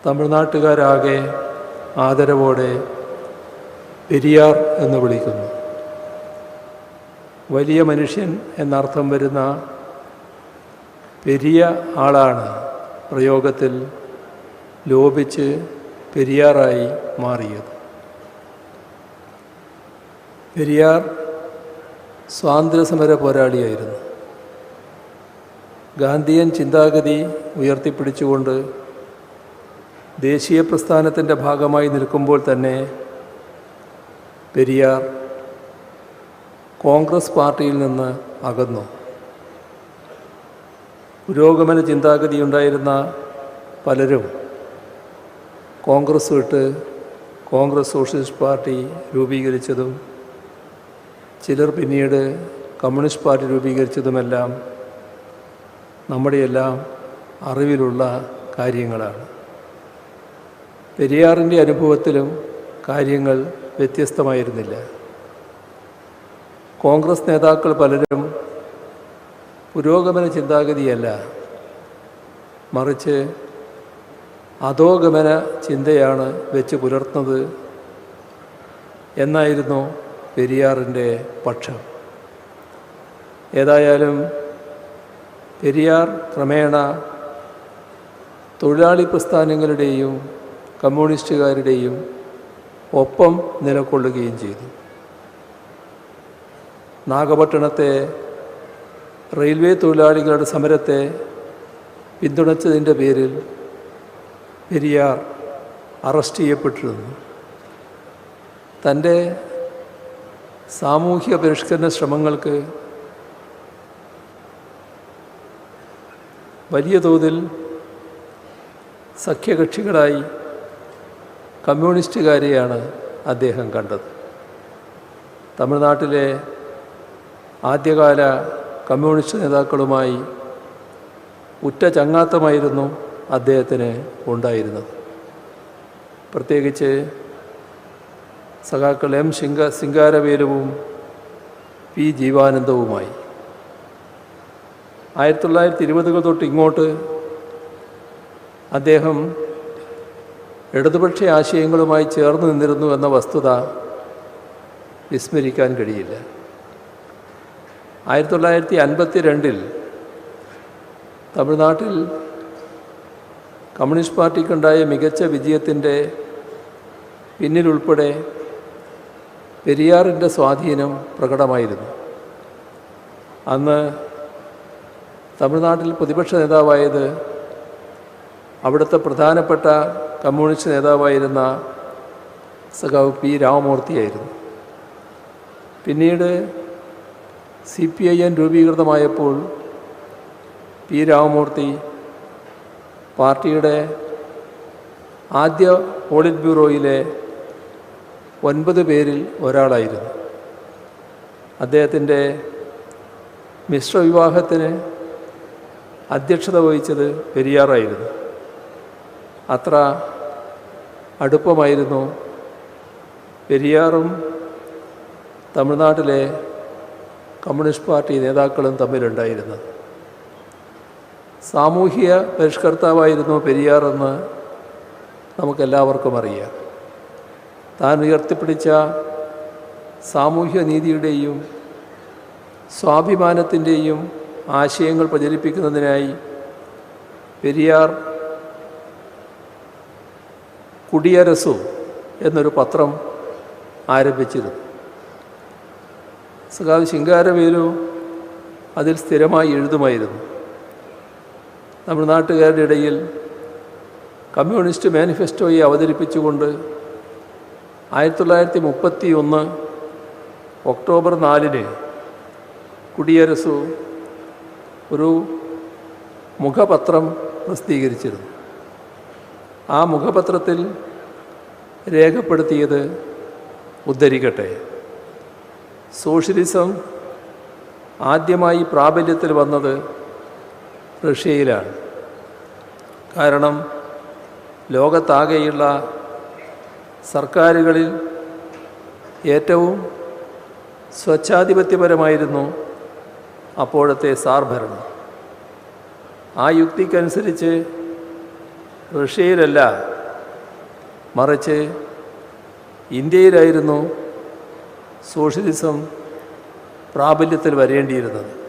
തമിഴ്നാട്ടുകാരാകെ ആദരവോടെ പെരിയാർ എന്ന് വിളിക്കുന്നു. വലിയ മനുഷ്യൻ എന്നർത്ഥം വരുന്ന പെരിയ ആളാണ് പ്രയോഗത്തിൽ ലോപിച്ച് പെരിയാറായി മാറിയത്. പെരിയാർ സ്വാതന്ത്ര്യസമര പോരാളിയായിരുന്നു. ഗാന്ധിയൻ ചിന്താഗതി ഉയർത്തിപ്പിടിച്ചുകൊണ്ട് ദേശീയ പ്രസ്ഥാനത്തിൻ്റെ ഭാഗമായി നിൽക്കുമ്പോൾ തന്നെ പെരിയാർ കോൺഗ്രസ് പാർട്ടിയിൽ നിന്ന് അകന്നു. പുരോഗമന ചിന്താഗതിയുണ്ടായിരുന്ന പലരും കോൺഗ്രസ് വിട്ട് കോൺഗ്രസ് സോഷ്യലിസ്റ്റ് പാർട്ടി രൂപീകരിച്ചതും ചിലർ പിന്നീട് കമ്മ്യൂണിസ്റ്റ് പാർട്ടി രൂപീകരിച്ചതുമെല്ലാം നമ്മുടെയെല്ലാം അറിവിലുള്ള കാര്യങ്ങളാണ്. പെരിയാറിൻ്റെ അനുഭവത്തിലും കാര്യങ്ങൾ വ്യത്യസ്തമായിരുന്നില്ല. കോൺഗ്രസ് നേതാക്കൾ പലരും പുരോഗമന ചിന്താഗതിയല്ല, മറിച്ച് അധോഗമന ചിന്തയാണ് വെച്ച് പുലർത്തുന്നത് എന്നായിരുന്നു പെരിയാറിൻ്റെ പക്ഷം. ഏതായാലും പെരിയാർ ക്രമേണ തൊഴിലാളി പ്രസ്ഥാനങ്ങളുടെയും കമ്മ്യൂണിസ്റ്റുകാരുടെയും ഒപ്പം നിലകൊള്ളുകയും ചെയ്തു. നാഗപട്ടണത്തെ റെയിൽവേ തൊഴിലാളികളുടെ സമരത്തെ പിന്തുണച്ചതിൻ്റെ പേരിൽ പെരിയാർ അറസ്റ്റ് ചെയ്യപ്പെട്ടിരുന്നു. തൻ്റെ സാമൂഹ്യ പരിഷ്കരണ ശ്രമങ്ങൾക്ക് വലിയ തോതിൽ സഖ്യകക്ഷികളായി കമ്മ്യൂണിസ്റ്റുകാരെയാണ് അദ്ദേഹം കണ്ടത്. തമിഴ്നാട്ടിലെ ആദ്യകാല കമ്മ്യൂണിസ്റ്റ് നേതാക്കളുമായി ഉറ്റ ചങ്ങാത്തമായിരുന്നു അദ്ദേഹത്തിന് ഉണ്ടായിരുന്നത്. പ്രത്യേകിച്ച് സഖാക്കൾ എം സിംഗാരവേലുവും പി ജീവാനന്ദവുമായി. 1920 തൊട്ട് ഇങ്ങോട്ട് അദ്ദേഹം ഇടതുപക്ഷ ആശയങ്ങളുമായി ചേർന്ന് നിന്നിരുന്നു എന്ന വസ്തുത വിസ്മരിക്കാൻ കഴിയില്ല. 1952 തമിഴ്നാട്ടിൽ കമ്മ്യൂണിസ്റ്റ് പാർട്ടിക്കുണ്ടായ മികച്ച വിജയത്തിൻ്റെ പിന്നിലുൾപ്പെടെ പെരിയാറിൻ്റെ സ്വാധീനം പ്രകടമായിരുന്നു. അന്ന് തമിഴ്നാട്ടിൽ പ്രതിപക്ഷ നേതാവായത് അവിടുത്തെ പ്രധാനപ്പെട്ട കമ്മ്യൂണിസ്റ്റ് നേതാവായിരുന്ന സഖാവ് പി രാമമൂർത്തിയായിരുന്നു. പിന്നീട് CPIM രൂപീകൃതമായപ്പോൾ പി രാമമൂർത്തി പാർട്ടിയുടെ ആദ്യ പോളിറ്റ് ബ്യൂറോയിലെ 9 പേരിൽ ഒരാളായിരുന്നു. അദ്ദേഹത്തിൻ്റെ മിശ്രവിവാഹത്തിന് അധ്യക്ഷത വഹിച്ചത് പെരിയാറായിരുന്നു. അത്ര അടുപ്പമായിരുന്നു പെരിയാറും തമിഴ്നാട്ടിലെ കമ്മ്യൂണിസ്റ്റ് പാർട്ടി നേതാക്കളും തമ്മിലുണ്ടായിരുന്നത്. സാമൂഹിക പരിഷ്കർത്താവായിരുന്നു പെരിയാറെന്ന് നമുക്കെല്ലാവർക്കും അറിയാം. താൻ ഉയർത്തിപ്പിടിച്ച സാമൂഹ്യ നീതിയുടെയും സ്വാഭിമാനത്തിൻ്റെയും ആശയങ്ങൾ പ്രചരിപ്പിക്കുന്നതിനായി പെരിയാർ കുടിയരസു എന്നൊരു പത്രം ആരംഭിച്ചിരുന്നു. സഖാവ് ശിങ്കാരവേലു അതിൽ സ്ഥിരമായി എഴുതുമായിരുന്നു. തമിഴ്നാട്ടുകാരുടെ ഇടയിൽ കമ്മ്യൂണിസ്റ്റ് മാനിഫെസ്റ്റോയെ അവതരിപ്പിച്ചുകൊണ്ട് 1931 ഒക്ടോബർ 4 കുടിയരസു ഒരു മുഖപത്രം പ്രസിദ്ധീകരിച്ചിരുന്നു. ആ മുഖപത്രത്തിൽ രേഖപ്പെടുത്തിയത് ഉദ്ധരിക്കട്ടെ: സോഷ്യലിസം ആദ്യമായി പ്രാബല്യത്തിൽ വന്നത് റഷ്യയിലാണ്. കാരണം ലോകത്താകെയുള്ള സർക്കാരുകളിൽ ഏറ്റവും സ്വച്ഛാധിപത്യപരമായിരുന്നു അപ്പോഴത്തെ സാർ ഭരണം. ആ യുക്തിക്കനുസരിച്ച് റഷ്യയിലല്ല മറിച്ച് ഇന്ത്യയിലായിരുന്നു സോഷ്യലിസം പ്രാബല്യത്തിൽ വരേണ്ടിയിരുന്നത്.